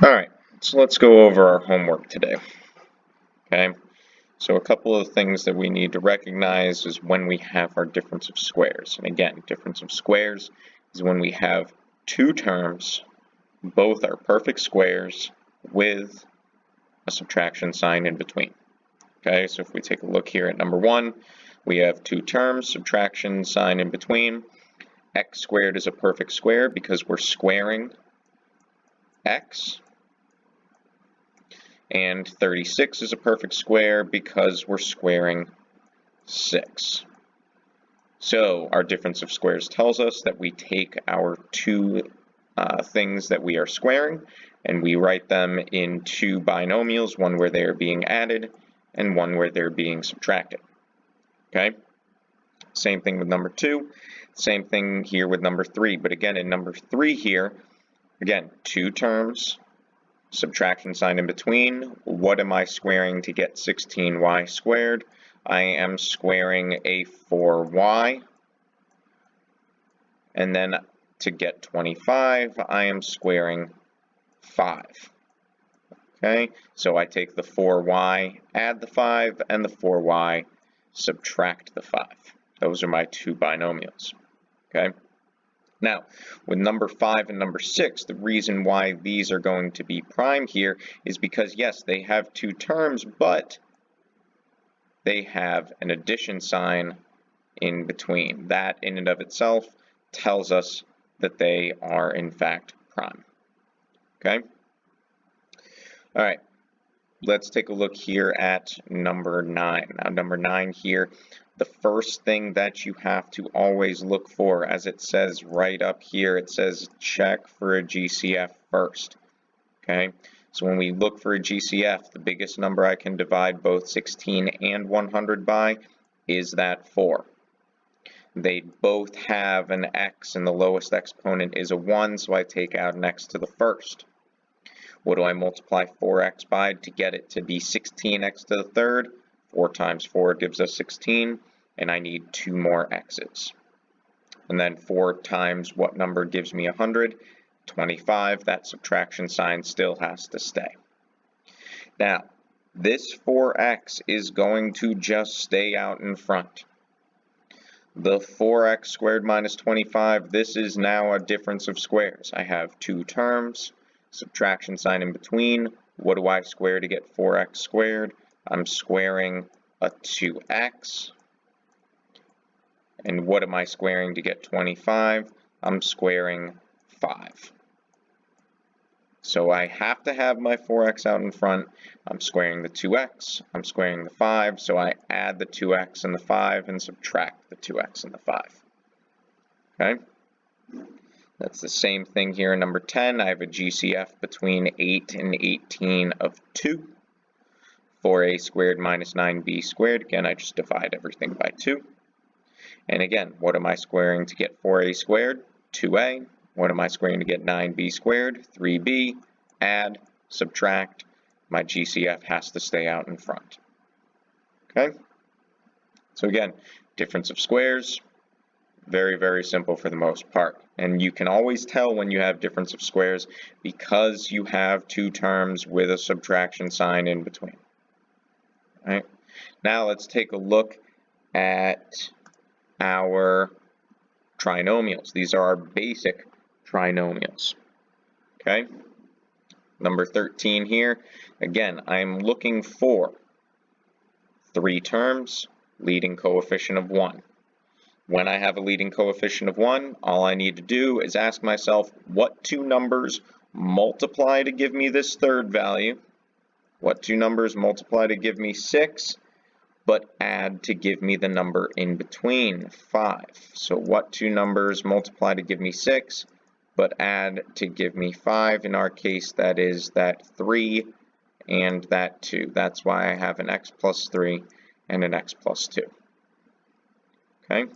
Alright, so let's go over our homework today. Okay, so a couple of things that we need to recognize is when we have our difference of squares. And again, difference of squares is when we have two terms, both are perfect squares with a subtraction sign in between. Okay, so if we take a look here at number 1, we have two terms, subtraction sign in between. X squared is a perfect square because we're squaring x. And 36 is a perfect square because we're squaring 6. So our difference of squares tells us that we take our two things that we are squaring and we write them in two binomials, one where they are being added and one where they're being subtracted. Okay? Same thing with number 2, same thing here with number 3, but again in number 3 here, again, two terms, subtraction sign in between. What am I squaring to get 16y squared? I am squaring a 4y. And then to get 25, I am squaring 5. Okay, so I take the 4y, add the 5, and the 4y, subtract the 5. Those are my two binomials. Okay. Now, with number 5 and number 6, the reason why these are going to be prime here is because, yes, they have two terms, but they have an addition sign in between. That, in and of itself, tells us that they are, in fact, prime. Okay? All right. Let's take a look here at number 9. Now, number 9 here, the first thing that you have to always look for, as it says right up here, it says check for a GCF first. Okay, so when we look for a GCF, the biggest number I can divide both 16 and 100 by is that 4. They both have an x, and the lowest exponent is a 1, so I take out an x to the first. What do I multiply 4x by to get it to be 16x to the third? 4 times 4 gives us 16, and I need 2 more x's. And then 4 times what number gives me 100? 25. That subtraction sign still has to stay. Now, this 4x is going to just stay out in front. The 4x squared minus 25, this is now a difference of squares. I have two terms, subtraction sign in between. What do I square to get 4x squared? I'm squaring a 2x. And what am I squaring to get 25? I'm squaring 5. So I have to have my 4x out in front. I'm squaring the 2x. I'm squaring the 5. So I add the 2x and the 5 and subtract the 2x and the 5. Okay? That's the same thing here in number 10. I have a GCF between 8 and 18 of 2. 4a squared minus 9b squared. Again, I just divide everything by 2. And again, what am I squaring to get 4a squared? 2a. What am I squaring to get 9b squared? 3b. Add, subtract. My GCF has to stay out in front. Okay? So again, difference of squares, very, very simple for the most part. And you can always tell when you have difference of squares because you have two terms with a subtraction sign in between. All right? Now let's take a look at our trinomials. These are our basic trinomials. Okay? Number 13 here. Again, I'm looking for three terms, leading coefficient of 1. When I have a leading coefficient of 1, all I need to do is ask myself what two numbers multiply to give me this third value, what two numbers multiply to give me 6, but add to give me the number in between, 5. So what two numbers multiply to give me 6, but add to give me 5? In our case, that is that 3 and that 2. That's why I have an x plus 3 and an x plus 2. Okay?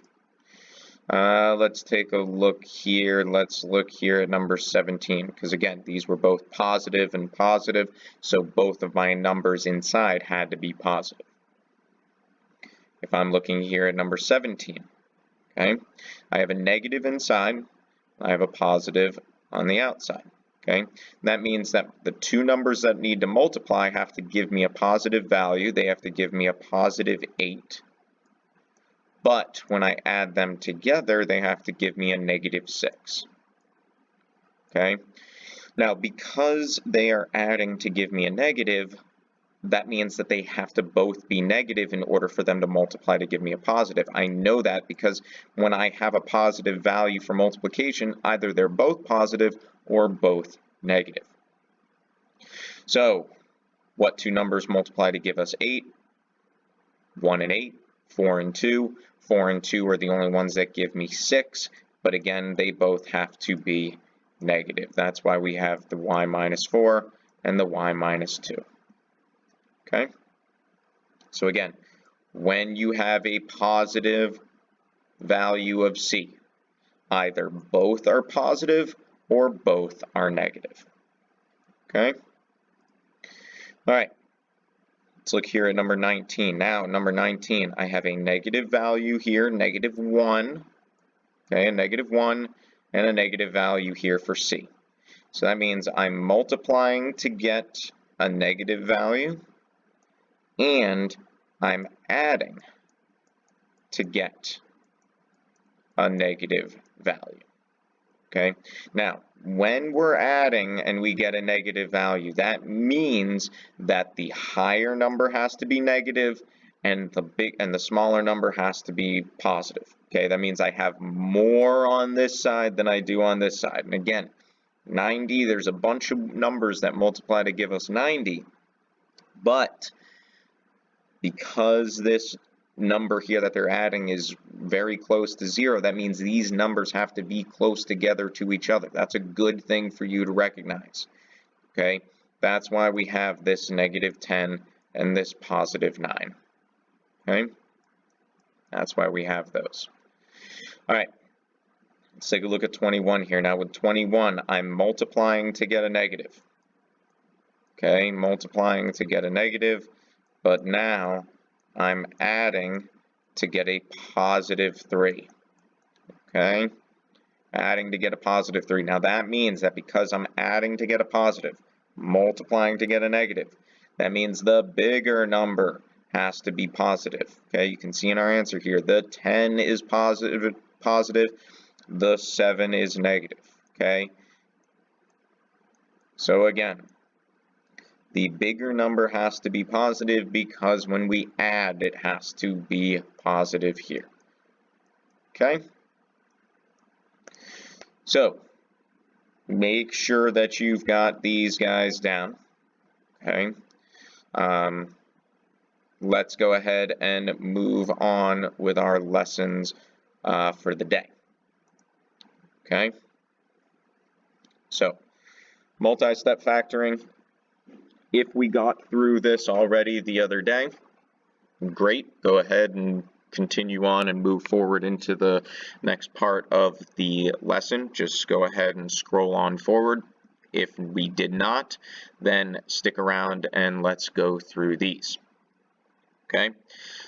Let's take a look here. Let's look here at number 17, because again, these were both positive and positive, so both of my numbers inside had to be positive. If I'm looking here at number 17, okay, I have a negative inside, I have a positive on the outside. Okay, that means that the two numbers that need to multiply have to give me a positive value. They have to give me a positive 8. But when I add them together, they have to give me a negative 6. Okay, now because they are adding to give me a negative, that means that they have to both be negative in order for them to multiply to give me a positive. I know that because when I have a positive value for multiplication, either they're both positive or both negative. So, what two numbers multiply to give us 8? 1 and 8, 4 and 2. 4 and 2 are the only ones that give me 6, but again, they both have to be negative. That's why we have the y minus 4 and the y minus 2. Okay? So again, when you have a positive value of c, either both are positive or both are negative. Okay? All right. Let's look here at number 19. Now, number 19, I have a negative value here, negative 1. Okay, a negative 1 and a negative value here for c. So that means I'm multiplying to get a negative value, and I'm adding to get a negative value. Okay, now when we're adding and we get a negative value, that means that the higher number has to be negative and the smaller number has to be positive. Okay, that means I have more on this side than I do on this side. And again, 90, there's a bunch of numbers that multiply to give us 90, but because this number here that they're adding is very close to 0, that means these numbers have to be close together to each other. That's a good thing for you to recognize. Okay, that's why we have this negative 10 and this positive 9. Okay, that's why we have those. All right, let's take a look at 21 here. Now with 21, I'm multiplying to get a negative. Okay, multiplying to get a negative, but now I'm adding to get a positive 3. Okay, adding to get a positive 3. Now that means that because I'm adding to get a positive, multiplying to get a negative, that means the bigger number has to be positive. Okay, you can see in our answer here, the 10 is positive, the 7 is negative. Okay, so again, the bigger number has to be positive because when we add, it has to be positive here. Okay? So, make sure that you've got these guys down. Okay? Let's go ahead and move on with our lessons for the day. Okay? So, multi-step factoring. If we got through this already the other day, great. Go ahead and continue on and move forward into the next part of the lesson. Just go ahead and scroll on forward. If we did not, then stick around and let's go through these. Okay,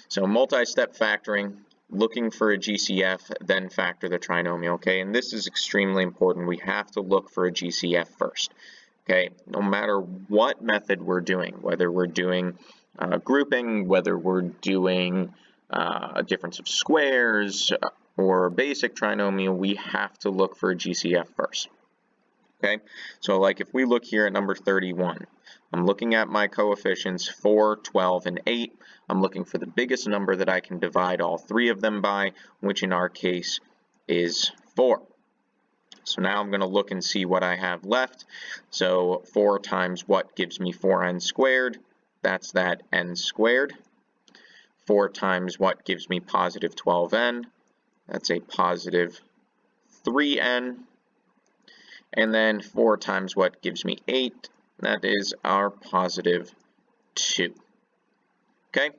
so multi-step factoring, looking for a GCF, then factor the trinomial. Okay, and this is extremely important. We have to look for a GCF first. Okay, no matter what method we're doing, whether we're doing grouping, whether we're doing a difference of squares or basic trinomial, we have to look for a GCF first. Okay, so like if we look here at number 31, I'm looking at my coefficients 4, 12, and 8. I'm looking for the biggest number that I can divide all three of them by, which in our case is 4. So now I'm going to look and see what I have left. So 4 times what gives me 4n squared? That's that n squared. 4 times what gives me positive 12n? That's a positive 3n. And then 4 times what gives me 8? That is our positive 2. Okay?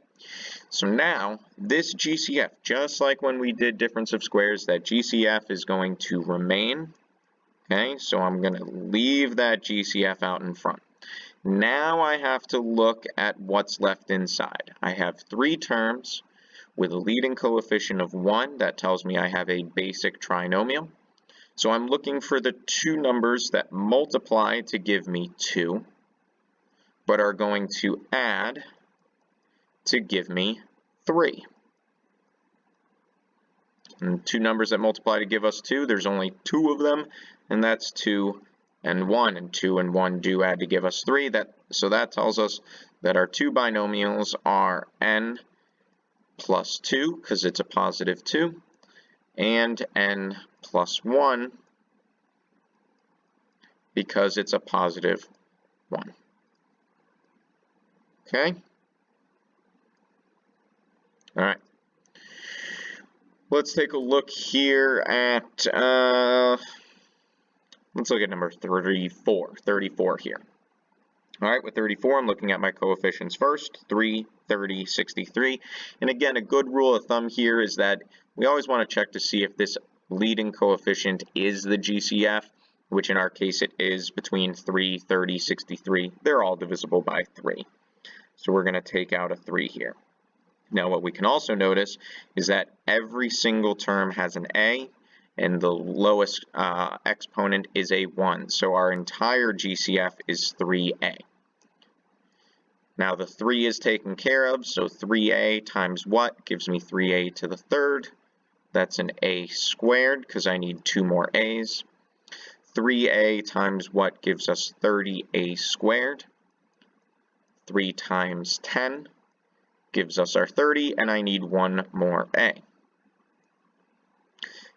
So now, this GCF, just like when we did difference of squares, that GCF is going to remain. Okay, so I'm going to leave that GCF out in front. Now I have to look at what's left inside. I have 3 terms with a leading coefficient of 1. That tells me I have a basic trinomial. So I'm looking for the two numbers that multiply to give me 2, but are going to add to give me 3. And two numbers that multiply to give us 2, there's only 2 of them, and that's 2 and 1, and 2 and 1 do add to give us 3. So that tells us that our two binomials are n plus 2, because it's a positive 2, and n plus 1, because it's a positive 1. Okay? All right. Let's take a look here at, let's look at number 34 here. All right, with 34, I'm looking at my coefficients first, 3, 30, 63. And again, a good rule of thumb here is that we always want to check to see if this leading coefficient is the GCF, which in our case it is between 3, 30, 63. They're all divisible by 3. So we're going to take out a 3 here. Now what we can also notice is that every single term has an a, and the lowest exponent is a 1. So our entire GCF is 3a. Now the 3 is taken care of, so 3a times what gives me 3a to the third. That's an a squared, because I need 2 more a's. 3a times what gives us 30a squared. 3 times 10 gives us our 30, and I need 1 more a.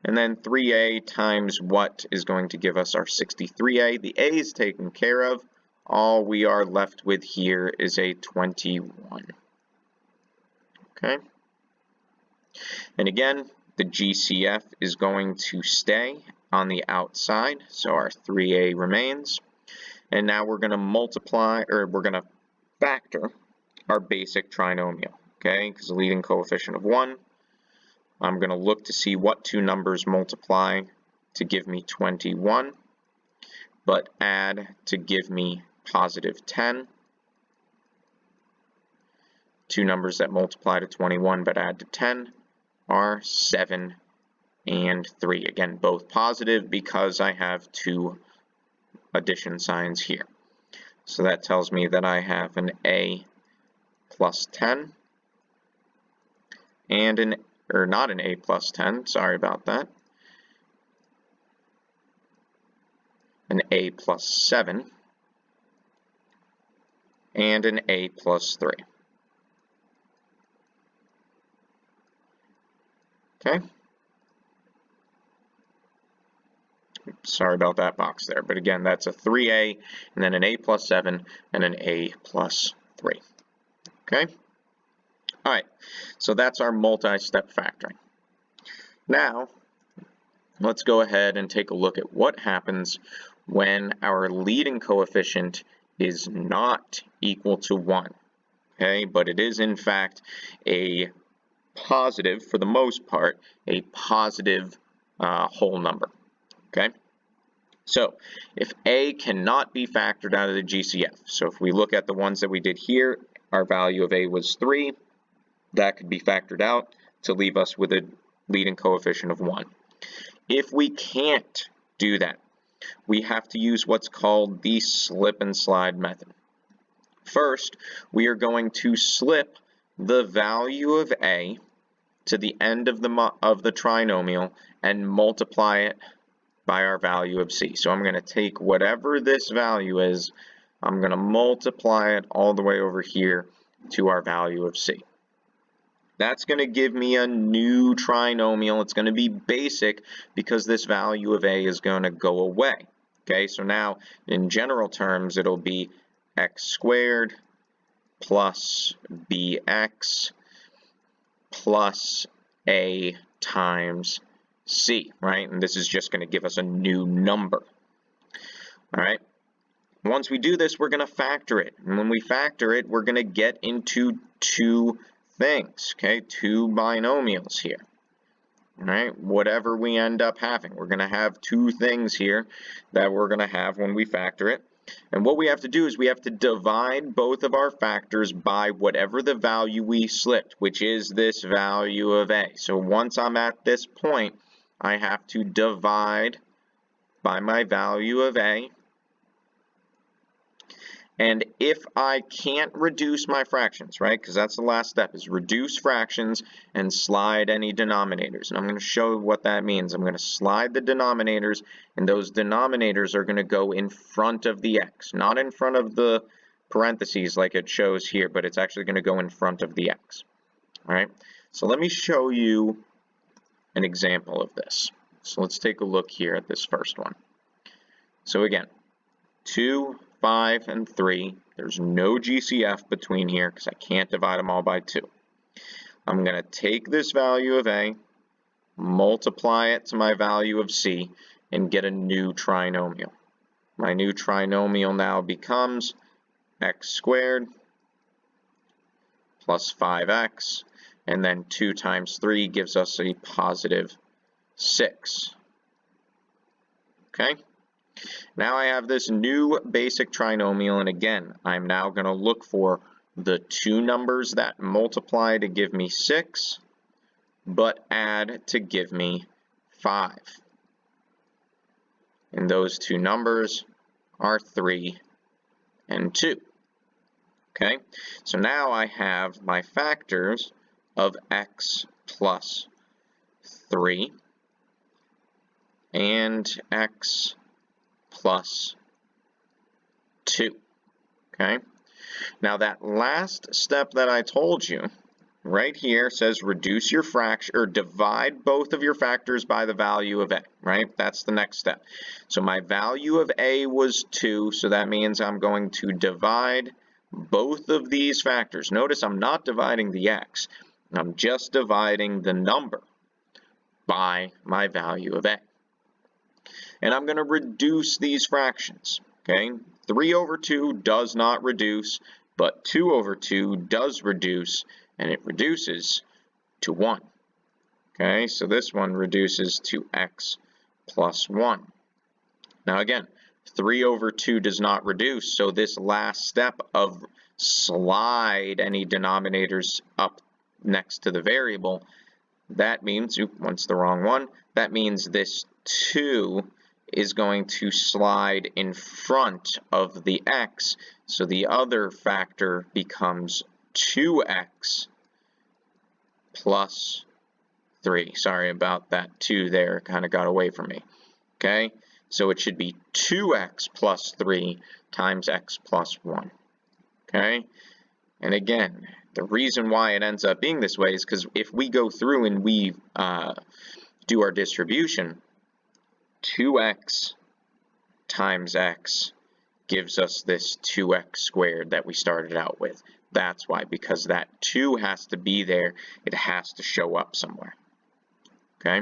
And then 3a times what is going to give us our 63a. The a is taken care of. All we are left with here is a 21. Okay? And again, the GCF is going to stay on the outside, so our 3a remains. And now we're going to multiply, or we're going to factor our basic trinomial, okay? Because the leading coefficient of 1, I'm going to look to see what two numbers multiply to give me 21, but add to give me positive 10. Two numbers that multiply to 21 but add to 10 are 7 and 3. Again, both positive because I have two addition signs here. So that tells me that I have an a plus 10 and not an a plus 10, sorry about that, an a plus 7 and an a plus 3. Okay? Sorry about that box there, but again, that's a 3a, and then an a plus 7, and an a plus 3. Okay? All right, so that's our multi-step factoring. Now, let's go ahead and take a look at what happens when our leading coefficient is not equal to 1, okay? But it is, in fact, a positive, for the most part, a positive whole number, okay? So, if a cannot be factored out of the GCF, so if we look at the ones that we did here, our value of a was 3, that could be factored out to leave us with a leading coefficient of 1. If we can't do that, we have to use what's called the slip and slide method. First, we are going to slip the value of a to the end of the trinomial and multiply it by our value of c. So I'm going to take whatever this value is, I'm going to multiply it all the way over here to our value of c. That's going to give me a new trinomial. It's going to be basic because this value of a is going to go away. Okay, so now in general terms, it'll be x squared plus bx plus a times c, right? And this is just going to give us a new number. All right. Once we do this, we're going to factor it. And when we factor it, we're going to get into two things, okay? Two binomials here. All right, whatever we end up having, we're going to have two things here that we're going to have when we factor it. And what we have to do is we have to divide both of our factors by whatever the value we slipped, which is this value of a. So once I'm at this point, I have to divide by my value of a. And if I can't reduce my fractions, right, because that's the last step, is reduce fractions and slide any denominators. And I'm going to show what that means. I'm going to slide the denominators, and those denominators are going to go in front of the x, not in front of the parentheses like it shows here, but it's actually going to go in front of the x. All right, so let me show you an example of this. So let's take a look here at this first one. So again, 2, 5, and 3. There's no GCF between here because I can't divide them all by 2. I'm going to take this value of a, multiply it to my value of c, and get a new trinomial. My new trinomial now becomes x squared plus 5x, and then 2 times 3 gives us a positive 6. Okay? Now I have this new basic trinomial, and again, I'm now going to look for the two numbers that multiply to give me 6, but add to give me 5. And those two numbers are 3 and 2. Okay, so now I have my factors of x plus 3 and x plus 2. Okay, now that last step that I told you right here says reduce your fraction, or divide both of your factors by the value of a, right? That's the next step. So my value of a was 2, so that means I'm going to divide both of these factors. Notice I'm not dividing the x, I'm just dividing the number by my value of a. And I'm going to reduce these fractions, okay? 3 over 2 does not reduce, but 2 over 2 does reduce, and it reduces to 1. Okay, so this one reduces to x plus 1. Now again, 3 over 2 does not reduce, so this last step of slide any denominators up next to the variable, that means, once the wrong one, that means this 2 is going to slide in front of the x, so the other factor becomes 2x plus 3. Sorry about that 2 there, kind of got away from me. Okay, so it should be 2x plus 3 times x plus 1. Okay, and again, the reason why it ends up being this way is because if we go through and we do our distribution, 2x times x gives us this 2x squared that we started out with. That's why, because that 2 has to be there, it has to show up somewhere. Okay?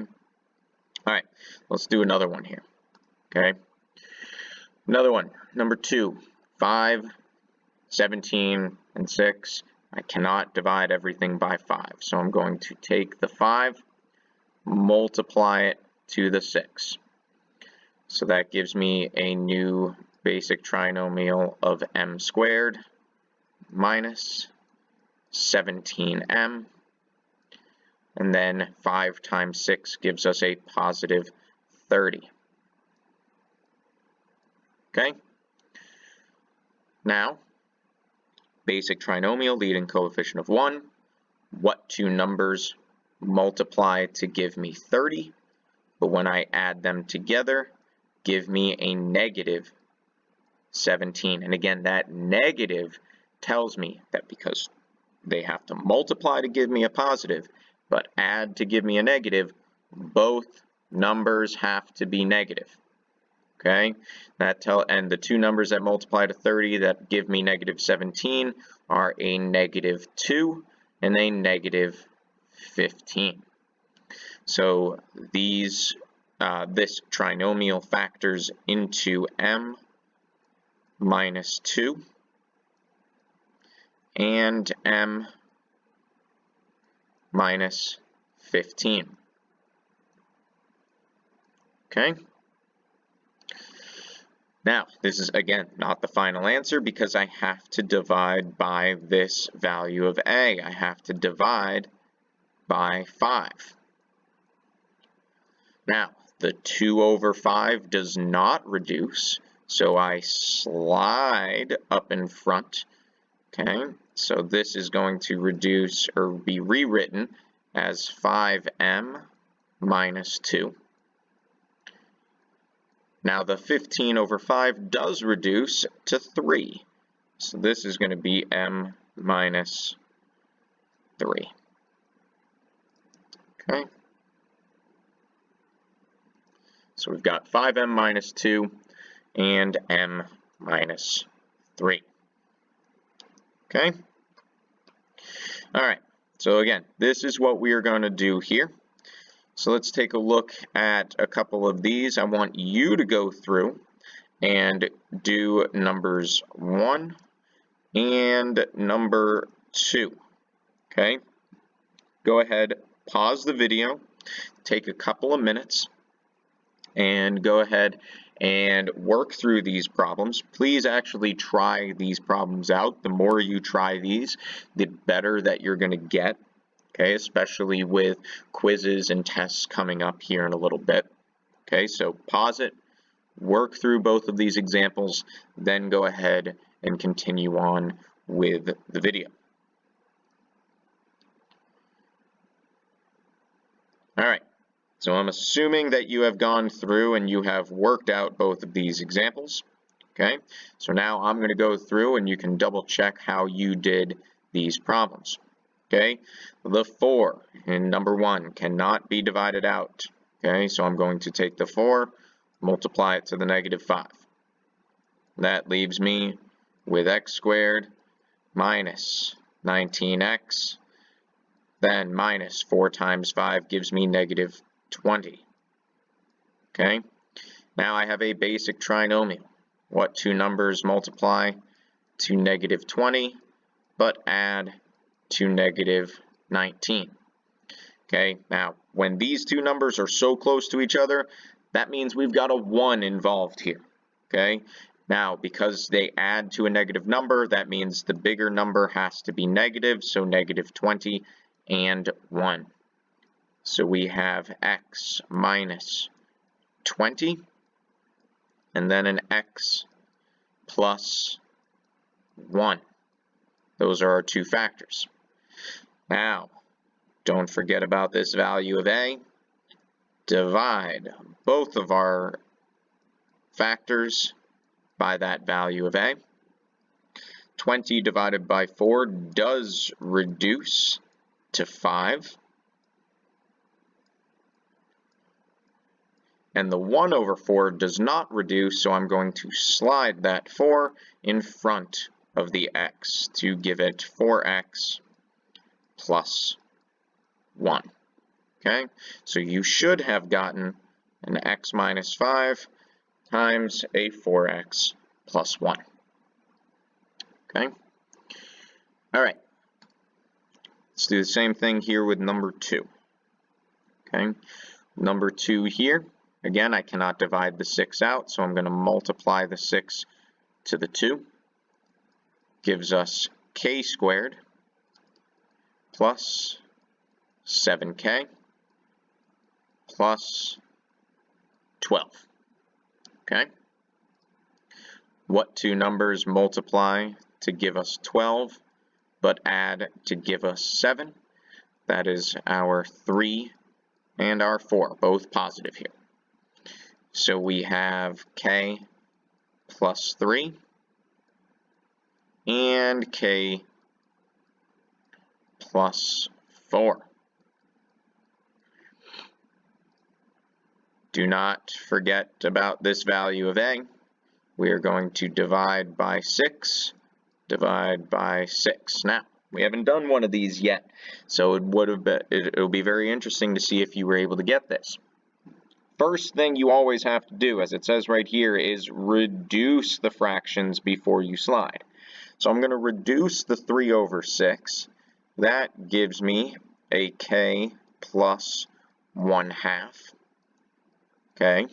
All right, let's do another one here. Okay? Another one, number 2, 5, 17, and 6. I cannot divide everything by 5, so I'm going to take the 5, multiply it to the 6. So that gives me a new basic trinomial of m squared minus 17m, and then 5 times 6 gives us a positive 30. Okay? Now, basic trinomial, leading coefficient of 1. What two numbers multiply to give me 30, but when I add them together, give me a negative 17. And again, that negative tells me that because they have to multiply to give me a positive, but add to give me a negative, both numbers have to be negative. Okay, and the two numbers that multiply to 30 that give me negative 17 are a negative 2 and a negative 15. So these this trinomial factors into m minus 2 and m minus 15. Okay? Now, this is, again, not the final answer because I have to divide by this value of a. I have to divide by 5. Now, The 2 over 5 does not reduce, so I slide up in front. Okay, so this is going to reduce or be rewritten as 5m minus 2. Now the 15 over 5 does reduce to 3. So this is going to be m minus 3. Okay. So we've got 5m minus 2 and m minus 3. Okay. All right. So again, this is what we are going to do here. So let's take a look at a couple of these. I want you to go through and do numbers 1 and number 2. Okay. Go ahead, pause the video, take a couple of minutes, and go ahead and work through these problems. Please actually try these problems out. The more you try these, the better that you're going to get, okay, especially with quizzes and tests coming up here in a little bit. Okay, so pause it, work through both of these examples, then go ahead and continue on with the video. All right. So I'm assuming that you have gone through and you have worked out both of these examples. Okay, so now I'm going to go through and you can double check how you did these problems. Okay, the 4 in number 1 cannot be divided out. Okay, so I'm going to take the 4, multiply it to the negative 5. That leaves me with x squared minus 19x, then minus 4 times 5 gives me negative 20. Okay, now I have a basic trinomial. What two numbers multiply to negative 20 but add to negative 19? Okay, now when these two numbers are so close to each other, that means we've got a 1 involved here. Okay, now because they add to a negative number, that means the bigger number has to be negative, so negative 20 and 1. So we have x minus 20, and then an x plus 1. Those are our two factors. Now, don't forget about this value of a. Divide both of our factors by that value of a. 20 divided by 4 does reduce to 5. And the 1 over 4 does not reduce, so I'm going to slide that 4 in front of the x to give it 4x plus 1. Okay, so you should have gotten an x minus 5 times a 4x plus 1. Okay, all right, let's do the same thing here with number 2. Okay, number 2 here. Again, I cannot divide the 6 out, so I'm going to multiply the 6 to the 2. Gives us k squared plus 7k plus 12. Okay? What two numbers multiply to give us 12, but add to give us 7? That is our 3 and our 4, both positive here. So we have k plus 3 and k plus 4. Do not forget about this value of a. We are going to divide by 6, divide by 6. Now, we haven't done one of these yet, so it'll be very interesting to see if you were able to get this. First thing you always have to do, as it says right here, is reduce the fractions before you slide. So I'm going to reduce the 3 over 6. That gives me a k plus 1/2. Okay.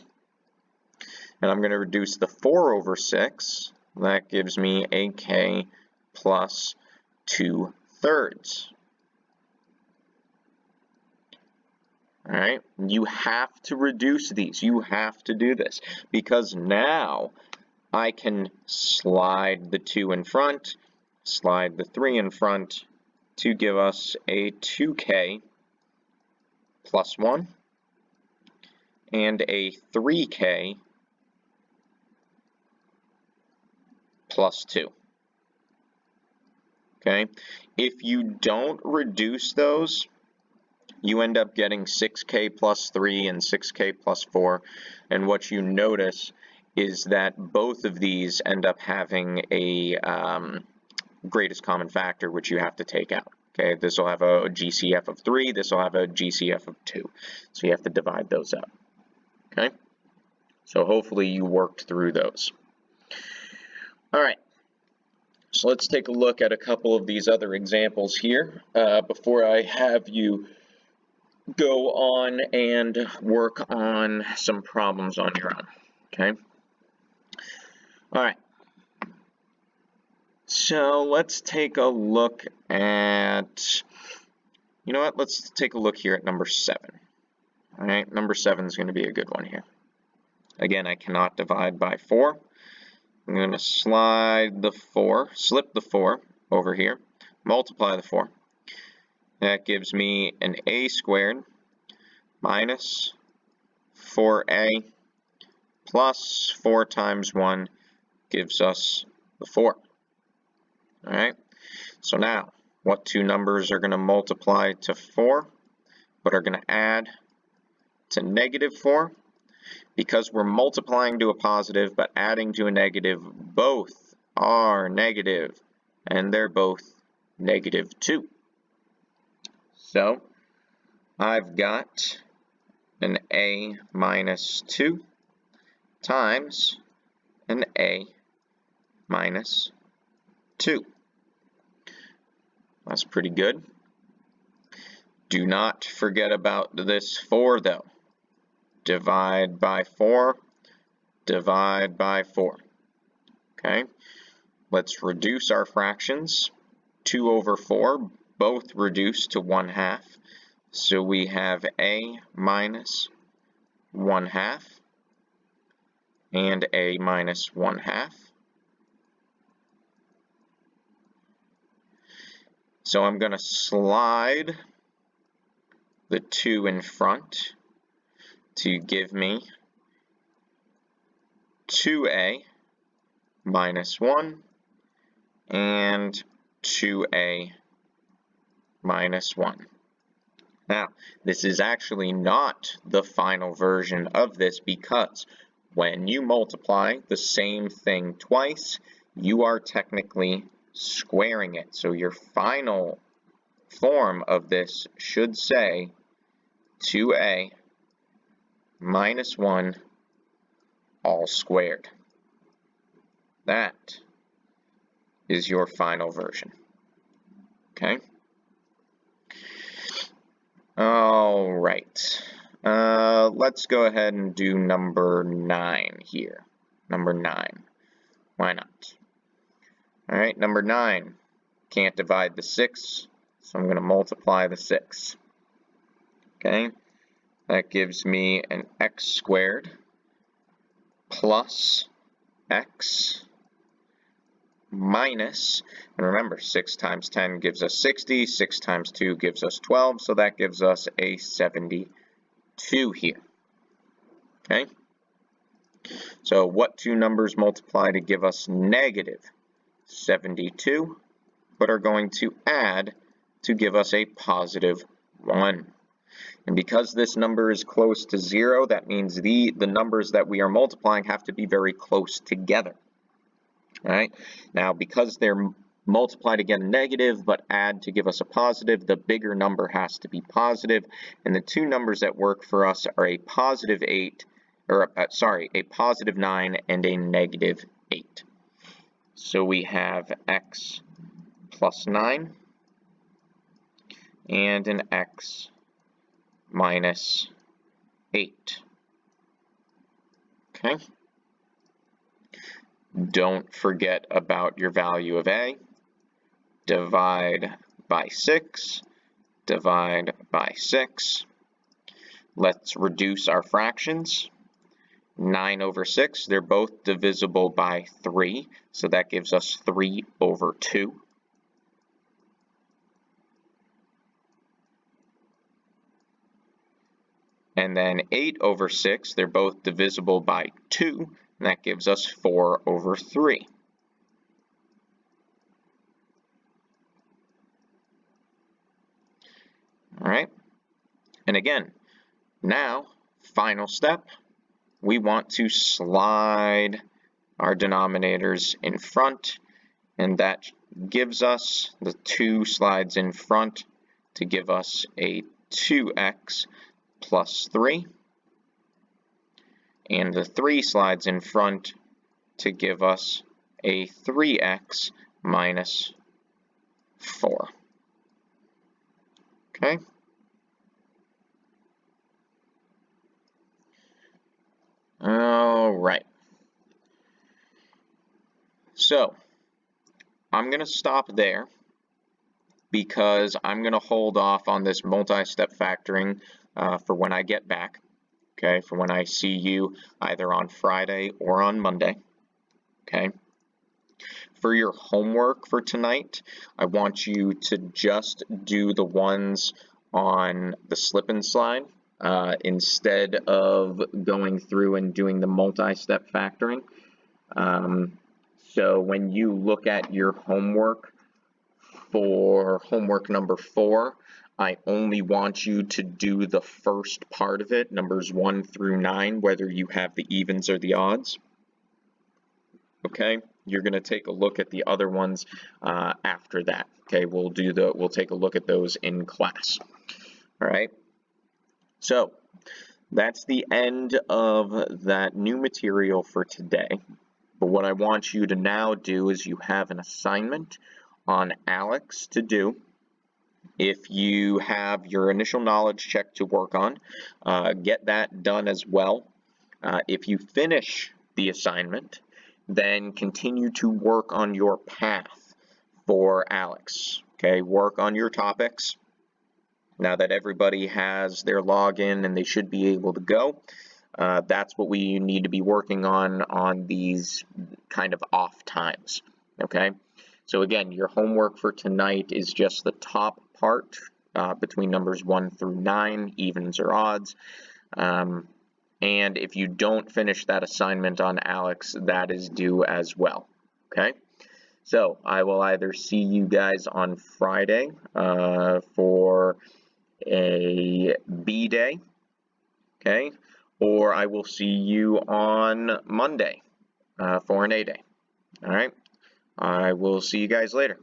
And I'm going to reduce the 4 over 6. That gives me a k plus 2/3. All right, you have to reduce these. You have to do this because now I can slide the 2 in front, slide the 3 in front to give us a 2k plus 1 and a 3k plus 2. Okay, if you don't reduce those, you end up getting 6k plus 3 and 6k plus 4, and what you notice is that both of these end up having a greatest common factor, which you have to take out. Okay, this will have a GCF of 3, this will have a GCF of 2, so you have to divide those out. Okay, so hopefully you worked through those. All right. So let's take a look at a couple of these other examples here before I have you go on and work on some problems on your own, okay? All right. So let's take a look at, you know what, let's take a look here at number 7. All right, number 7 is going to be a good one here. Again, I cannot divide by 4. I'm going to slip the 4 over here, multiply the 4. That gives me an a squared minus 4a plus 4 times 1 gives us the 4. All right, so now what two numbers are going to multiply to 4 but are going to add to negative 4? Because we're multiplying to a positive but adding to a negative, both are negative, and they're both negative 2. So I've got an a minus 2 times an a minus 2. That's pretty good. Do not forget about this 4 though. Divide by 4, divide by 4. Okay, let's reduce our fractions. 2 over 4, both reduce to 1/2. So we have a minus 1/2 and a minus 1/2. So I'm going to slide the 2 in front to give me 2a minus 1 and 2a minus 1. Now, this is actually not the final version of this because when you multiply the same thing twice, you are technically squaring it. So your final form of this should say 2a minus 1 all squared. That is your final version. Okay? All right. Let's go ahead and do number 9 here. Number 9. Why not? All right, number 9. Can't divide the 6, so I'm going to multiply the 6. Okay? That gives me an x squared plus x minus, and remember 6 times 10 gives us 60, 6 times 2 gives us 12, so that gives us a 72 here. Okay? So what two numbers multiply to give us negative 72, but are going to add to give us a positive 1? And because this number is close to 0, that means the numbers that we are multiplying have to be very close together. All right. Now, because they're multiplied again negative but add to give us a positive, the bigger number has to be positive. And the two numbers that work for us are a positive 8, or a positive 9 and a negative 8. So we have x plus 9 and an x minus 8. Okay. Don't forget about your value of a. Divide by 6. Divide by 6. Let's reduce our fractions. 9 over 6, they're both divisible by 3, so that gives us 3 over 2. And then 8 over 6, they're both divisible by 2, and that gives us 4 over 3. All right, and again, now, final step, we want to slide our denominators in front, and that gives us the 2 slides in front to give us a 2x plus 3, and the 3 slides in front to give us a 3x minus 4. Okay? All right. So, I'm going to stop there because I'm going to hold off on this multi-step factoring for when I get back, okay, for when I see you either on Friday or on Monday, okay. For your homework for tonight, I want you to just do the ones on the slip and slide instead of going through and doing the multi-step factoring. So when you look at your homework for homework number 4, I only want you to do the first part of it, numbers 1 through 9, whether you have the evens or the odds. Okay, you're going to take a look at the other ones after that. Okay, we'll take a look at those in class. All right. So that's the end of that new material for today. But what I want you to now do is you have an assignment on ALEKS to do. If you have your initial knowledge check to work on, get that done as well. If you finish the assignment, then continue to work on your path for ALEKS. Okay, work on your topics. Now that everybody has their login and they should be able to go, that's what we need to be working on these kind of off times. Okay, so again, your homework for tonight is just the top part between numbers 1 through 9, evens or odds. And if you don't finish that assignment on ALEKS, that is due as well, okay? So I will either see you guys on Friday for a B day, okay? Or I will see you on Monday for an A day, all right? I will see you guys later.